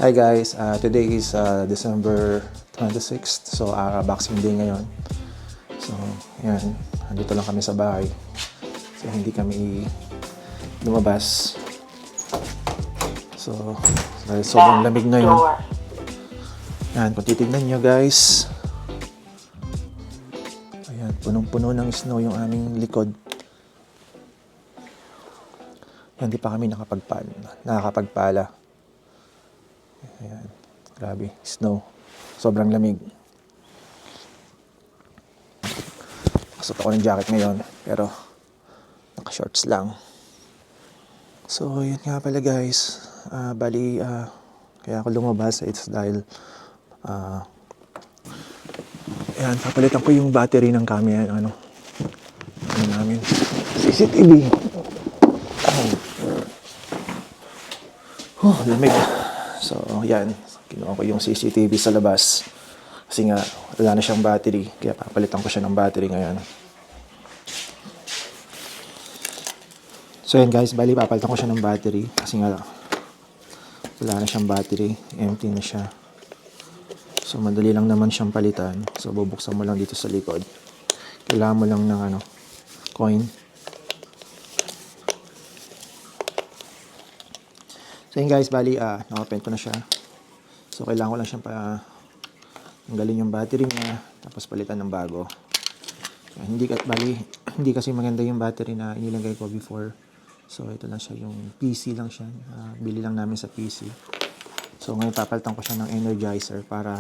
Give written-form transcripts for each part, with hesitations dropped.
Hi guys, today is December 26th, so Boxing Day ngayon. So, yan, andito lang kami sa bahay. So, hindi kami lumabas. So, dahil sobrang lamig ngayon. Yan, kung titignan nyo guys, ayan, punong-puno ng snow yung aming likod. Hindi pa kami nakakapagpala. Ayan, grabe, snow. Sobrang lamig. Kasot ako ng jacket ngayon, pero naka-shorts lang. So, yun nga pala guys. Kaya ako lumabas, it's dahil ayan, papalitan ko yung battery ng camera, ano namin, CCTV. Lamig. So, yan. Kinuha ko yung CCTV sa labas. Kasi nga, wala na siyang battery. Kaya papalitan ko siya ng battery ngayon. So, yan guys. Papalitan ko siya ng battery. Kasi nga, wala na siyang battery. Empty na siya. So, madali lang naman siyang palitan. So, bubuksan mo lang dito sa likod. Kailangan mo lang ng coin. So yun guys, naka-open ko na siya. So kailangan ko lang siyang tanggalin yung battery niya, tapos palitan ng bago. Hindi kasi maganda yung battery na inilagay ko before. So ito lang siya, yung PC lang siya. Bili lang namin sa PC. So ngayon papalitan ko siya ng Energizer para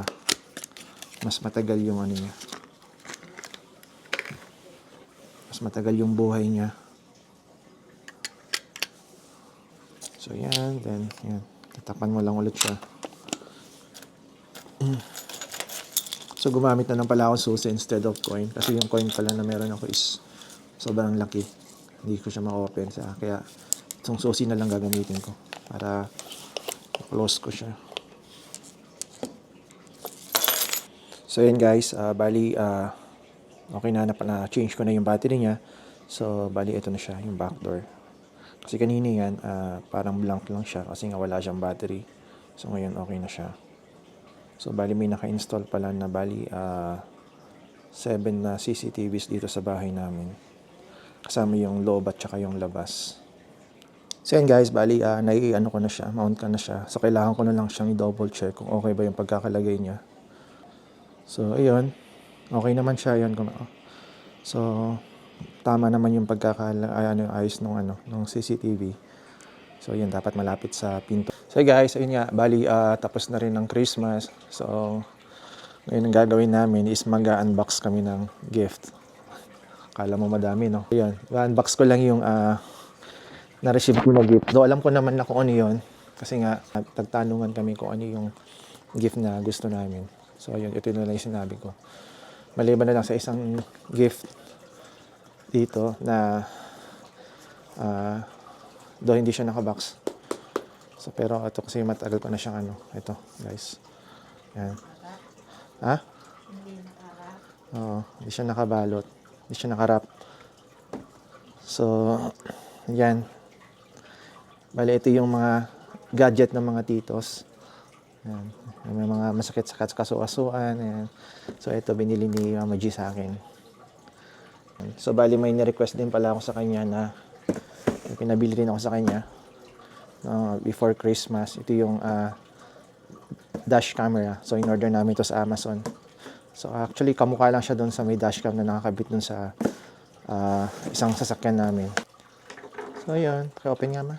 mas matagal yung niya. Mas matagal yung buhay niya. So, yan. Then, yan. Tatakpan mo lang ulit siya. So, gumamit na lang pala akong susi instead of coin. Kasi yung coin pala na meron ako is sobrang laki. Hindi ko siya ma-open. Kaya, itong susi na lang gagamitin ko. Para close ko siya. So, yan guys. Okay na change ko na yung battery niya. So, ito na siya. Yung back door. Kasi kanina yan, parang blank lang siya kasi nga wala siyang battery. So ngayon okay na siya. So may naka-install pala na 7 na CCTVs dito sa bahay namin. Kasama yung loob at saka yung labas. So yan guys, nai-ano ko na siya, mount ka na siya. So kailangan ko na lang siyang i-double check kung okay ba yung pagkakalagay niya. So ayun, okay naman siya yan. So tama naman yung ayos ng CCTV. So yun, dapat malapit sa pinto. So guys, ayun nga, tapos na rin ng Christmas. So ngayon ang gagawin namin is mag-unbox kami ng gift. Akala mo madami, no? Ayan, unbox ko lang yung na-receive ko na gift. Though alam ko naman na kung ano yun. Kasi nga, tagtanungan kami kung ano yung gift na gusto namin. So yun, ito na lang yung sinabi ko. Maliban na lang sa isang gift dito na do hindi siya nakabox. So pero ito kasi matagal ko na siyang ito guys. Yan. Ha? Oo, hindi siya nakabalot. Hindi siya nakarap. So yan. Ito yung mga gadget ng mga titos. Yan. May mga masakit sa kaso-kasuan. Yan. So ito binili ni Mama G sa akin. So may ni-request din pala ako sa kanya na pinabili rin ako sa kanya before Christmas. Ito yung dash camera. So in-order namin ito sa Amazon. So actually kamukha lang siya doon sa may dashcam na nakakabit doon sa isang sasakyan namin. So yun, paki-open nga ma.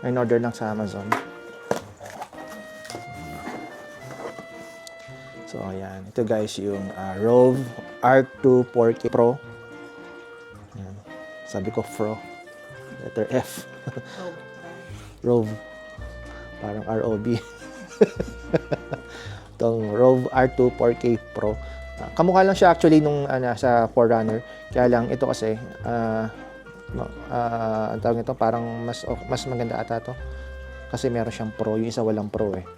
In-order lang sa Amazon. So, ayan. Ito guys, yung Rove R2 4K Pro. Ayan. Sabi ko Pro. Letter F. Rove. Parang ROB. Itong Rove R2 4K Pro. Kamukha lang siya actually nung sa 4Runner. Kaya lang ito kasi, ang tawag nito, parang mas maganda ata to. Kasi meron siyang Pro. Yung isa walang Pro eh.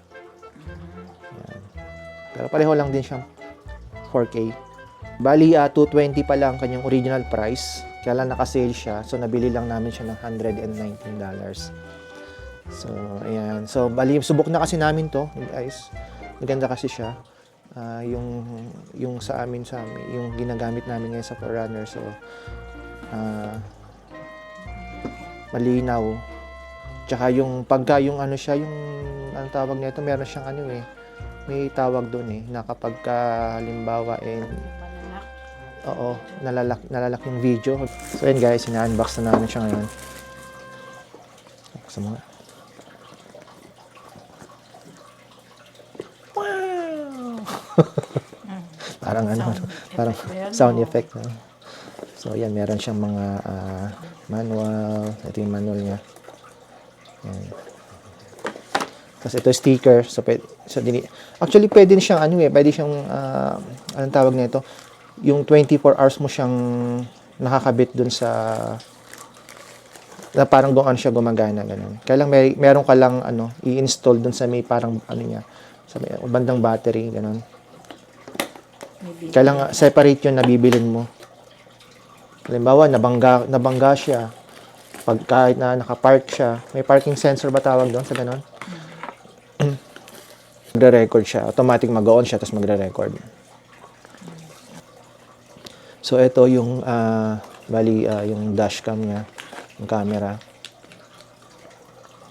Pero pareho lang din siyang 4K. 220 pa lang kanyang original price. Kaya lang naka-sale siya. So, nabili lang namin siya ng $119. So, ayan. So, bali, subok na kasi namin to, guys. Maganda kasi siya. Yung sa amin, yung ginagamit namin ngayon sa Forerunner. So, malinaw. Tsaka yung pagka yung ano siya, yung ang tawag nito, meron siyang ano eh. May tawag doon eh, na kapag halimbawa oo, nalalak yung video. So yun guys, ina-unbox na namin siya ngayon. Buksan mo nga. Wow! Parang parang sound effect. So yan, meron siyang mga manual. Ito yung manual niya. Yan. Tapos ito sticker. So actually pwede siyang pwede siyang anong tawag nito? Yung 24 hours mo siyang nakakabit dun sa na parang siya gumagana ganun. Kaya lang meron ka lang i-install dun sa may parang niya sa may bandang battery ganun. Kaya lang separate 'yun na bibilin mo. Halimbawa nabangga siya. Pag kahit na naka-park siya, may parking sensor ba tawag doon sa ganun? Magre-record siya. Automatic mag-on siya tapos magre-record. So ito yung yung dashcam niya, yung camera.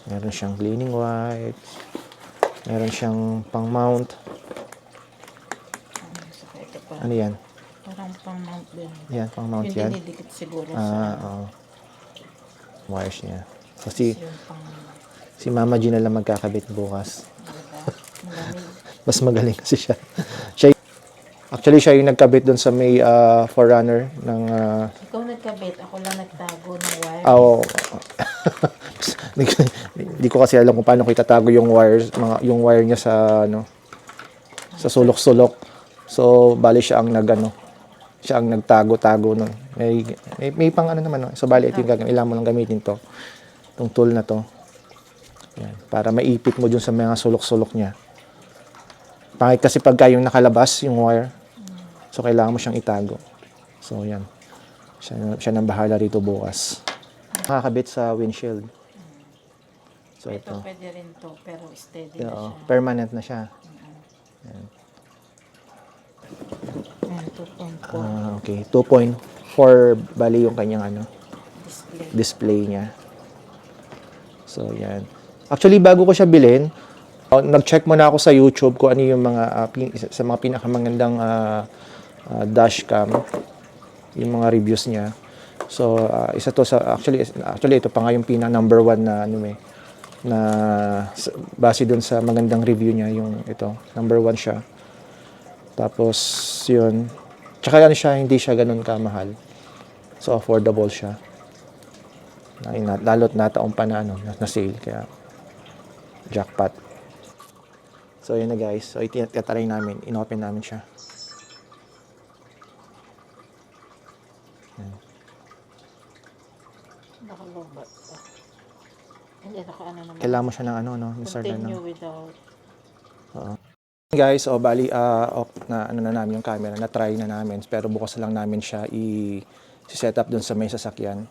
Meron siyang cleaning wipes. Meron siyang pang-mount. Ano yan? Parang pang-mount din. Yan, pang-mount yung yan. Yung dinidikit siguro sa wires niya. Kasi si Mama G na lang magkakabit bukas. Mas magaling kasi siya. Actually, siya yung nagkabit doon sa may Forerunner ng... Ikaw nagkabit, ako lang nagtago ng wire. Hindi ko kasi alam kung paano ko itatago yung wires, yung wire niya sa sa sulok-sulok. So, bali siya ang siya ang nagtago-tago nun. May pang naman. So, bali ito yung gagawin. Ilan mo lang gamitin to. Itong tool na to. Yan, para maipit mo dun sa mga sulok-sulok niya. Pangit kasi pagka yung nakalabas, yung wire. So, kailangan mo siyang itago. So, yan. Siya nang bahala rito bukas. Nakakabit sa windshield. So, ito pwede rin to, pero steady na siya. Permanent na siya. Yan. 2.4. Okay. 2.4 bali yung kanyang display niya. So, yan. Actually, bago ko siya bilhin, nag-check muna ako sa YouTube kung ano yung mga sa mga pinakamagandang dashcam, yung mga reviews niya. So, isa to sa actually ito pa nga yung number 1 na na base dun sa magandang review niya, yung ito, number 1 siya. Tapos yun. Tsaka hindi siya ganun kamahal. So, affordable siya. Lalo't nataon pa na na sale, kaya jackpot. So, yun na guys. So, itatry namin. In-open namin siya. Nakalobat pa. Hindi, naman. Kailangan mo siya ng Continue without. Oo. Guys, bali, off na na namin yung camera. Na-try na namin. Pero bukas lang namin siya i-set up dun sa may sasakyan.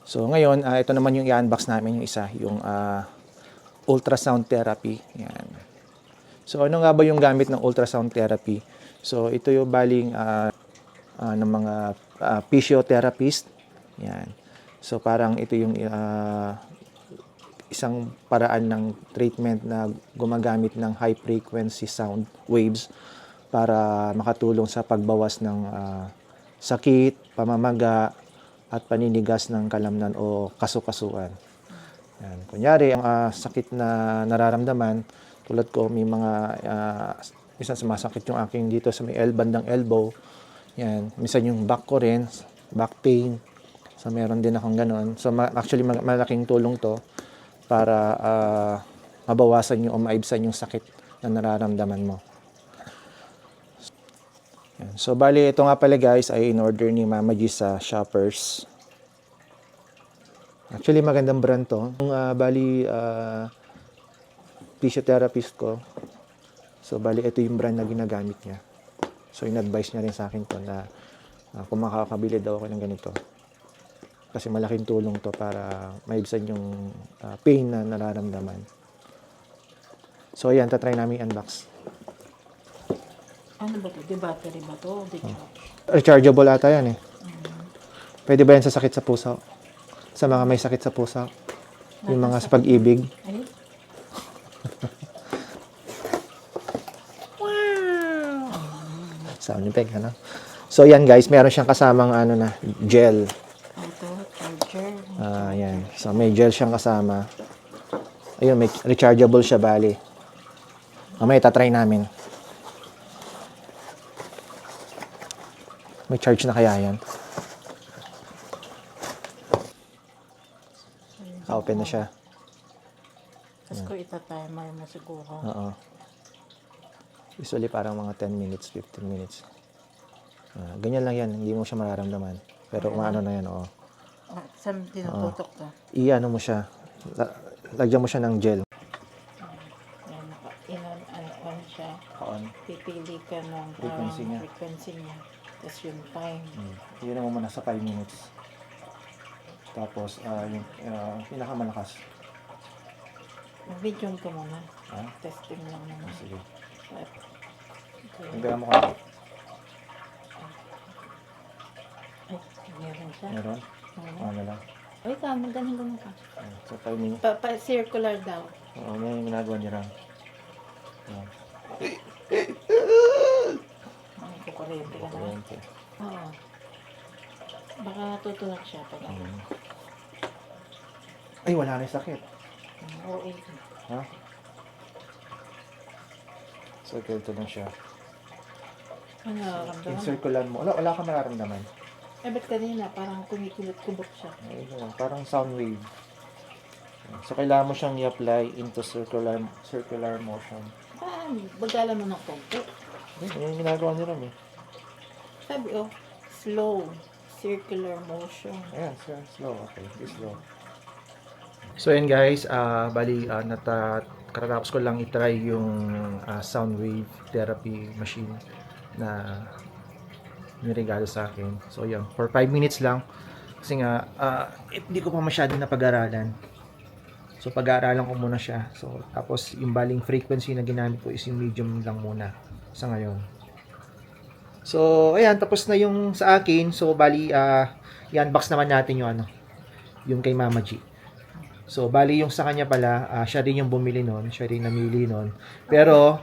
So, ngayon, ito naman yung i-unbox namin yung isa. Yung ultrasound therapy. Yan. So, ano nga ba yung gamit ng ultrasound therapy? So, ito yung baling ng mga physiotherapist. Yan. So, parang ito yung isang paraan ng treatment na gumagamit ng high frequency sound waves para makatulong sa pagbawas ng sakit, pamamaga, at paninigas ng kalamnan o kasukasuan. Yan. Kunyari, ang sakit na nararamdaman, tulad ko, may mga, minsan sumasakit yung aking dito sa may bandang elbow. Yan. Minsan yung back ko rin, back pain. So, meron din akong ganon. So, actually, malaking tulong to para mabawasan yung o maibsan yung sakit na nararamdaman mo. Yan. So, bali, ito nga pala guys, ay in-order ni Mama G sa Shoppers. Actually, magandang brand to. Yung bali, physiotherapist ko. So, bali, ito yung brand na ginagamit niya. So, in-advise niya rin sa akin to na Kung makakabili daw ako ng ganito. Kasi malaking tulong to para maibsan yung pain na nararamdaman. So, ayan, tatry namin unbox. Ano ba to? Di battery ba to? Di charge. Rechargeable ata yan eh. Pwede ba yan sa sakit sa puso? Sa mga may sakit sa puso? Yung mga sa pag-ibig? Ay, Sound effect, ano? So, yan guys, meron siyang kasamang gel. ito, charger. Yan. So, may gel siyang kasama. Ayun, may rechargeable siya, bali. Mamaya, tatry namin. May charge na kaya yan? Open na siya. Tapos ko ita-timer mo siguro. Oo. Usually parang mga 10 minutes, 15 minutes. Ganyan lang yan, hindi mo siya mararamdaman. Pero umaano na yan, oo. Saan tinututok to? I-ano mo siya, lagyan mo siya ng gel. Yan, on siya. On. Pipili ka ng Frequency niya. frequency niya. Tapos yung time. Iyan mo muna sa 5 minutes. Tapos, yung pinakamalakas. Video ko muna. Ah? Testing lang naman. Sige. Okay. Hanggang mo ka. Ay, meron siya. Meron? Oo. Ano lang. Ay, ganun ka. So, 5 minutes. Circular daw. Oo, yan yung ginagawa niya lang. Ay, kukurente ka na. Kuryente. Oo. Baka tutulak siya pag ano. Ay, wala na yung sakit. Oo, eh. Ha? So, ganito lang siya. Ano nararamdaman? In-circulan mo. Wala kang nararamdaman. Eh, ba't kanina parang kumikilot-kubot siya? Ayun, parang sound wave. So, kailangan mo siyang i-apply into circular motion. Bagalan mo ng konti. Yan yung ginagawa niya rin eh. Sabi, slow, circular motion. Ayan, slow. Okay, be slow. So, ayan guys, katatapos ko lang itry yung sound wave therapy machine na niregalo sa akin. So, yan, for 5 minutes lang. Kasi nga, hindi ko pa masyado napag-aralan. So, pag-aaralan ko muna siya. So, tapos, yung baling frequency na ginamit ko is yung medium lang muna sa ngayon. So, ayan, tapos na yung sa akin. So, i-unbox naman natin yung kay Mama G. So, bali yung sa kanya pala, siya rin yung bumili nun, siya rin namili nun. Pero,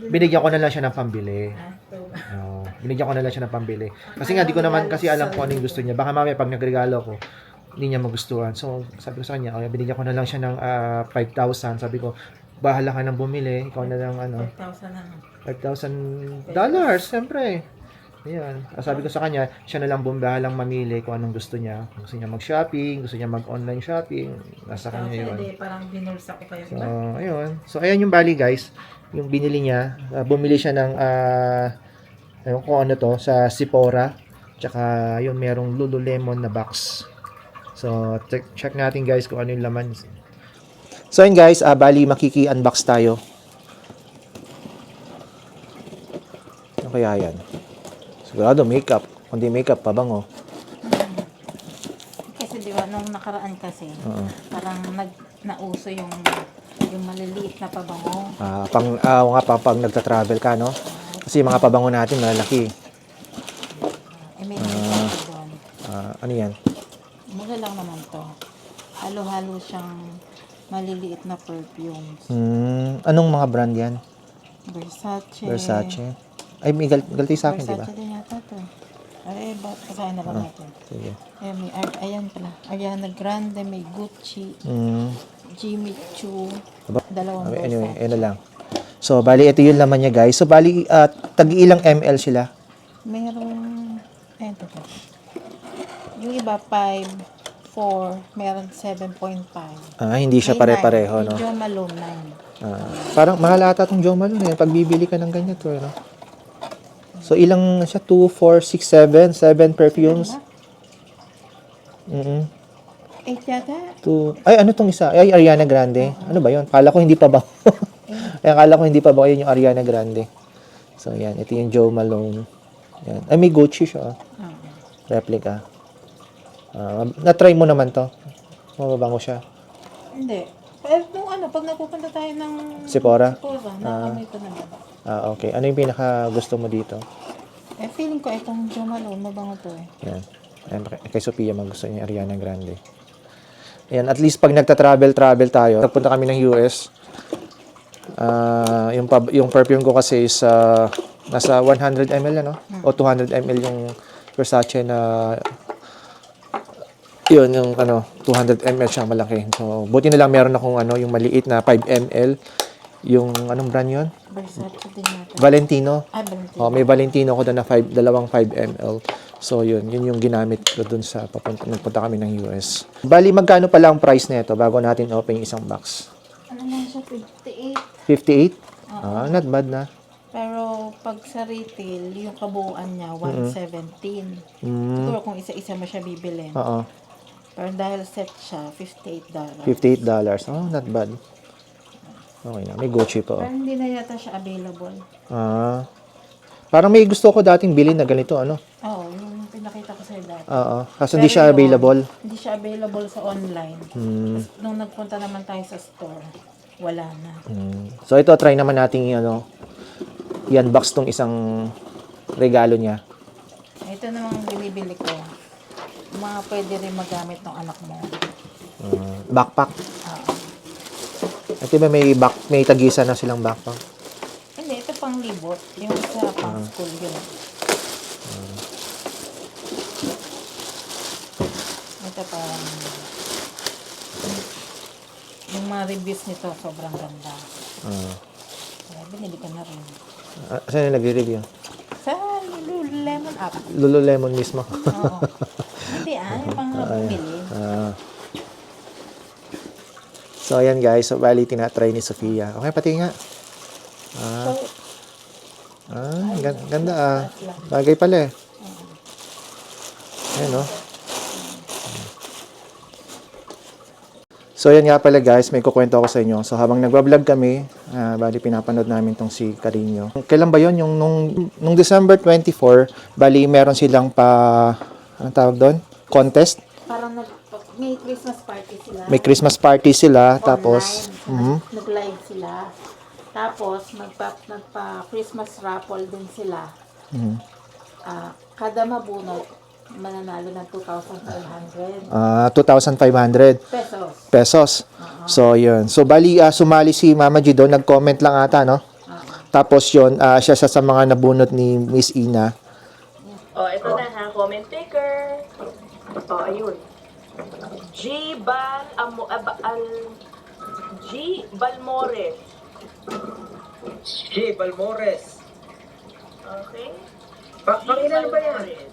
binigyan ko na lang siya ng pambili. Binigyan ko na lang siya ng pambili. Kasi nga, di ko naman kasi alam kung ano yung gusto niya. Baka mamaya pag nagregalo ko, hindi niya magustuhan. So, sabi ko sa kanya, binigyan ko na lang siya ng 5,000. Sabi ko, bahala ka nang bumili. Ikaw na lang, 5,000 na. $5,000, siyempre. Ayan. Sabi ko sa kanya, siya na lang bahalang mamili kung anong gusto niya. Kung gusto niya mag-shopping, gusto niya mag-online shopping, nasa kanya yun. Parang binulsa ko pa yun. So, ayun. So, ayan yung bali guys. Yung binili niya, bumili siya ng, ayun kung ano to, sa Sephora. Tsaka, yun, merong Lululemon na box. So, check natin guys kung ano yung laman. So, yun guys, bali makiki-unbox tayo. Ano kaya yan? Sigurado makeup. Kundi makeup, pabango. Kasi di ba, nung nakaraan kasi, parang nauso yung maliliit na pabango. Pag nagta-travel ka, no? Kasi yung mga pabango natin, malalaki. May nagsasabi doon. Ano yan? Mura lang naman to. Halo-halo siyang maliliit na perfumes. Anong mga brand yan? Versace. Ay, may galti sa akin, di ba? Versace din yata to. Ay, basahin na lang natin. Sige. Ayan pala. Ariana Grande, may Gucci, Jimmy Choo, dalawang Anyway, Versace. ano lang. So, bali, ito yung laman niya, guys. So, bali, tag-ilang ml sila? Merong, eto to. Yung iba, 5, 4, meron 7.5. Hindi siya pare-pareho, no? Medyo Malone 9. Parang mahal ata itong Jo Malone, pag bibili ka ng ganyan to, no? So, ilang siya? 2, 4, 6, 7 perfumes? 8 yata? Ay, ano tong isa? Ay, Ariana Grande. Ano ba yun? Kala ko hindi pa ba? Ay, akala ko hindi pa ba yun yung Ariana Grande. So, yan. Ito yung Jo Malone. Yan. Ay, may Gucci siya. Replica. Na-try mo naman to? Mababango siya. Hindi. Nung pag napupunta tayo ng Sephora? naamoy ko na ba? Okay. Ano yung pinaka gusto mo dito? Feeling ko itong Jo Malone, mabango to eh. Yan. Ayan, kay Sophia gusto niya Ariana Grande. Ayan, at least pag nagta-travel tayo, nagpunta kami ng US, yung perfume ko kasi is nasa 100 ml ano? O 200 ml yung Versace na yun, yung 200 ml siya malaki. So, buti na lang meron akong yung maliit na 5 ml. Yung anong brand yun? Versace din natin. Valentino. Valentino. May Valentino ko doon na dalawang 5 ml. So, yun yung ginamit ko doon sa nagpunta kami ng US. Bali, magkano pala ang price nito bago natin open yung isang box? Ano lang siya, 58. 58? Not bad na. Pero pag sa retail, yung kabuuan niya, 117. Siguro kung isa-isa mo siya bibilin. Oo. Pero dahil set siya, $58. $58. Not bad. Okay na. May Gucci pa. Pero hindi na yata siya available. Parang may gusto ko dating bilhin na ganito, Oo, yung pinakita ko sa'yo dati. Kaso hindi siya available. Hindi siya available sa online. Tapos nung nagpunta naman tayo sa store, wala na. So ito, try naman natin i-unbox tong isang regalo niya. Ito namang binibili ko. Mga pwede rin magamit ng anak mo. Backpack. Ito ba may tagisan na silang backpack? Hindi, ito pang libot. Yung sa pang school yun. Ito parang yung mga reviews nito sobrang ganda. Kaya binili ko na rin. Saan yung nag-review? Sa Lululemon app. Lululemon mismo. Oo. Hindi yung pang bumili. So, ayan guys. So, bali, tinatry ni Sophia. Okay, pati nga. Ganda Bagay pala eh. Ayan, So, yan nga pala guys, may kukwento ako sa inyo. So, habang nagbablog kami, bali pinapanood namin tong si Carino. Kailan ba yon? Yung nung December 24, bali meron silang anong tawag doon? Contest? Parang may Christmas party sila. May Christmas party sila, Online. tapos Nag-live sila. Tapos, nagpa-Christmas raffle din sila. Kada mabunot, mananalo ng 2,500 2,500 pesos. So, yun. So, bali, sumali si Mama G doon. Nag-comment lang ata, no? Tapos, yun, siya sa mga nabunot ni Miss Ina. Ito na ha, comment taker. Ayun. G. Balmores. G. Balmores. Okay? Pangilan ba yan?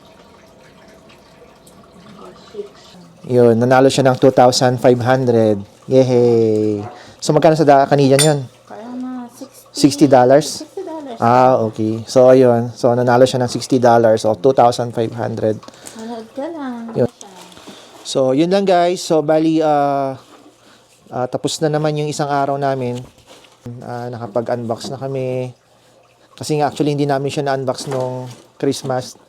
Yun, nanalo siya ng 2,500. Yehey! So, magkano sa Canadian yun? Parang na $60? $60. Okay. So, ayun. So, nanalo siya ng $60 o 2,500. Manood ka lang. Yun. So, yun lang guys. So, bali, tapos na naman yung isang araw namin. Nakapag-unbox na kami. Kasi nga, actually, hindi namin siya na-unbox nung Christmas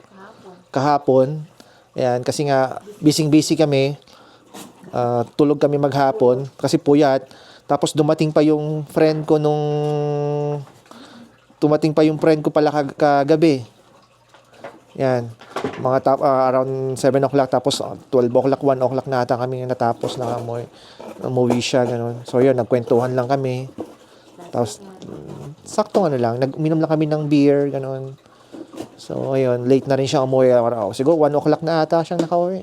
kahapon. Ayan, kasi nga, busy kami. Tulog kami maghapon kasi puyat. Tapos dumating pa yung friend ko pala kagabi. Yan. Mga around 7 o'clock, tapos 12 o'clock, 1 o'clock na ata kami natapos na umuwi siya, ganun. So yun, nagkwentuhan lang kami. Tapos, saktong lang, nag-uminom lang kami ng beer, ganun. So, ayun, late na rin siya umuwi. Siguro 1 o'clock na ata siyang nakauwi.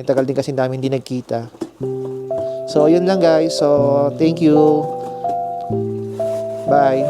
Tagal din kasi namin hindi nagkita. So, yun lang guys. So, thank you. Bye.